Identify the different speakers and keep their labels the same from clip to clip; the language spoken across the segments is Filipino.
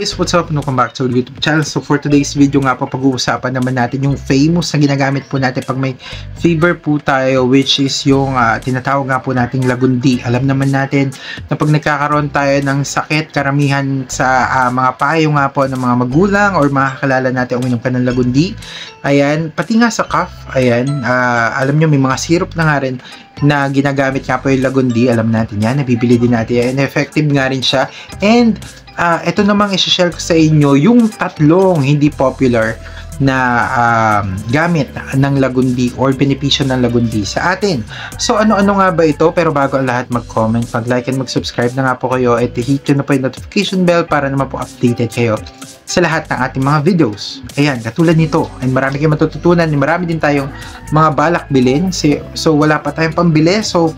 Speaker 1: Guys, what's up? Welcome back to our YouTube channel. So for today's video nga po, pag-uusapan naman natin yung famous na ginagamit po natin pag may fever po tayo, which is yung tinatawag nga po nating lagundi. Alam naman natin na pag nagkakaroon tayo ng sakit, karamihan sa mga payo nga po ng mga magulang or mga kakilala natin uminom ka ng lagundi. Ayan, pati nga sa cough, ayan, alam nyo may mga syrup na nga rin na ginagamit nga po yung lagundi. Alam natin yan, nabibili din natin yan, and effective nga rin siya. And ito namang isi-share ko sa inyo yung tatlong hindi popular na gamit ng lagundi or benepisyo ng lagundi sa atin. So ano-ano nga ba ito? Pero bago ang lahat, mag-comment, mag-like and mag-subscribe na nga po kayo at hit nyo na po yung notification bell para naman po updated kayo sa lahat ng ating mga videos. Ayan, katulad nito. And marami kayong matututunan. Marami din tayong mga balak bilhin. So wala pa tayong pambili. So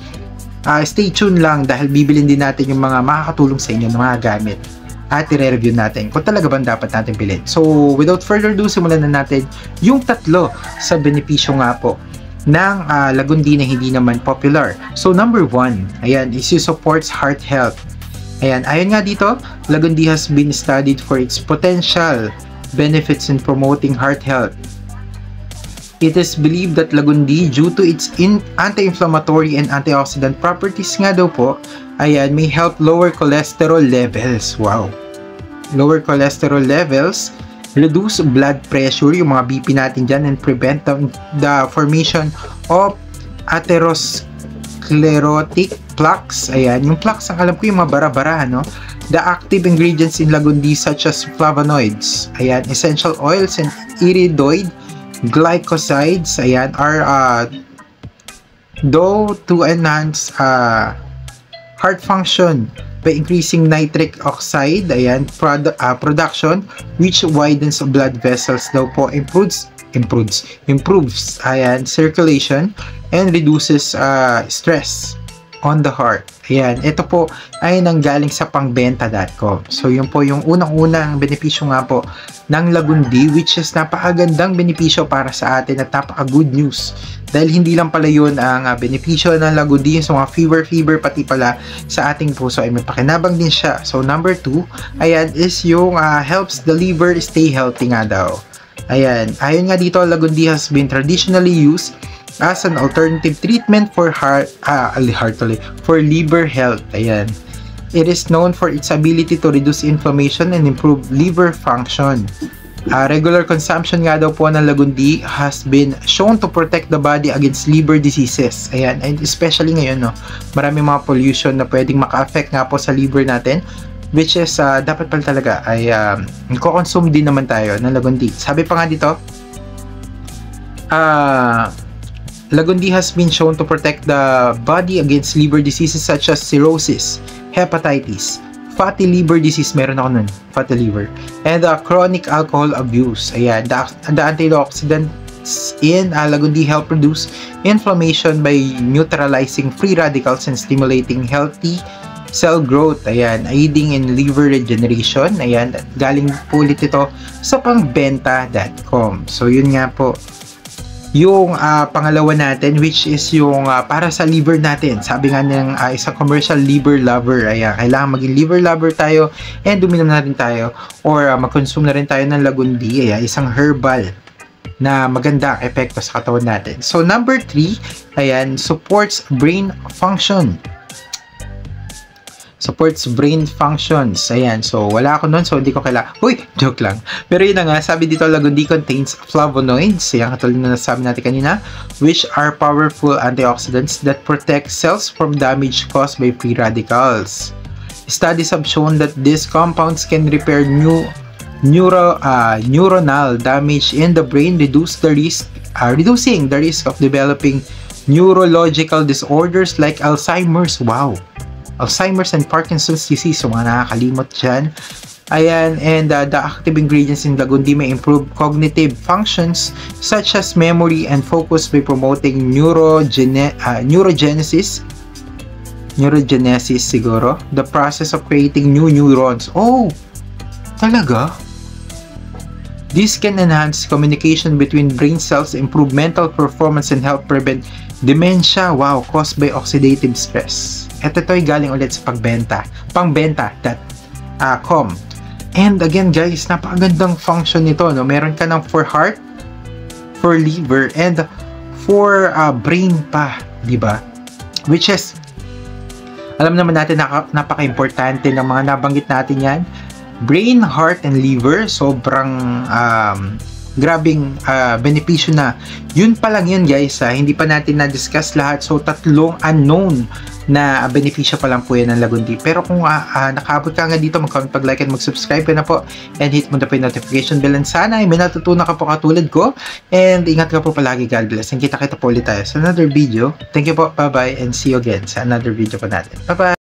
Speaker 1: stay tuned lang dahil bibilin din natin yung mga makakatulong sa inyo ng mga gamit at i-review natin kung talaga bang dapat natin bilhin. So without further ado, simulan na natin yung tatlo sa benepisyo nga po ng lagundi na hindi naman popular. So number 1, ayan, is it supports heart health. Ayan, ayon nga dito, lagundi has been studied for its potential benefits in promoting heart health. It is believed that lagundi, due to its anti-inflammatory and antioxidant properties nga daw po, ayan, may help lower cholesterol levels. Wow! Lower cholesterol levels, reduce blood pressure, yung mga BP natin dyan, and prevent the formation of atherosclerotic plaques. Ayan, yung plaques, ang alam ko yung mga bara-bara, no? The active ingredients in lagundi such as flavonoids, ayan, essential oils, and iridoid glycosides, ayan, are though to enhance heart function by increasing nitric oxide, ayan, production, which widens blood vessels daw po, improves, ayan, circulation, and reduces stress on the heart. Ayan, ito po ay nanggaling sa pangbenta.com. So yun po yung unang-unang benepisyo nga po ng lagundi, which is napakagandang benepisyo para sa atin at napaka-good news. Dahil hindi lang pala yun ang benepisyo ng lagundi sa mga fever, pati pala sa ating puso ay may pakinabang din siya. So number 2, ayan, is yung helps the liver stay healthy nga daw. Ayan, ayon nga dito, lagundi has been traditionally used as an alternative treatment for for liver health. Ayan, it is known for its ability to reduce inflammation and improve liver function. Regular consumption nga daw po ng lagundi has been shown to protect the body against liver diseases. Ayan, and especially ngayon, no, marami mga pollution na pwedeng maka-affect nga po sa liver natin, which is dapat pala talaga ay nagko-consume din naman tayo ng lagundi. Sabi pa nga dito, lagundi has been shown to protect the body against liver diseases such as cirrhosis, hepatitis, fatty liver disease, meron ako nun, fatty liver, and chronic alcohol abuse. Ayan, the antioxidants in lagundi help reduce inflammation by neutralizing free radicals and stimulating healthy cell growth. Ayan, aiding in liver regeneration. Ayan, galing po ulit ito sa pangbenta.com. So yun nga po yung pangalawa natin, which is yung para sa liver natin. Sabi nga ng isang commercial liver lover, ayan, kailangan maging liver lover tayo and uminom na rin tayo or mag-consume na rin tayo ng lagundi. Ayan, isang herbal na maganda epekto sa katawan natin. So number 3, ayan, supports brain function. Supports brain functions. Ayan, so wala ako nun, so hindi ko kailangan. Uy, joke lang. Pero yun na nga, sabi dito, lagundi contains flavonoids, ayan, katulad na nasabi natin kanina, which are powerful antioxidants that protect cells from damage caused by free radicals. Studies have shown that these compounds can repair neuronal damage in the brain, reducing the risk of developing neurological disorders like Alzheimer's. Wow! Alzheimer's and Parkinson's disease, so mga nakakalimot dyan. Ayan, and the active ingredients in lagundi may improve cognitive functions such as memory and focus by promoting neurogenesis siguro, the process of creating new neurons. Oh, talaga? This can enhance communication between brain cells, improve mental performance, and help prevent dementia, wow, caused by oxidative stress. Ito ay galing ulit sa pangbenta.com. And again guys, napakagandang function nito, no? Meron ka ng for heart, for liver, and for brain pa, di ba? Which is, alam naman natin na napaka-importante ng mga nabanggit natin yan. Brain, heart, and liver, sobrang grabing benepisyo na. Yun pa lang yun guys, hindi pa natin na-discuss lahat. So, 3 unknown na benepisyo pa lang po yan ng Lagundi. Pero kung nakaabot ka nga dito, mag-comment, pag-like, and mag-subscribe ka na po. And hit mo na po yung notification bell. And sana ay may natutunan ka po katulad ko. And ingat ka po palagi. God bless. And kita-kita po ulit tayo sa another video. Thank you po. Bye-bye. And see you again sa another video po natin. Bye-bye.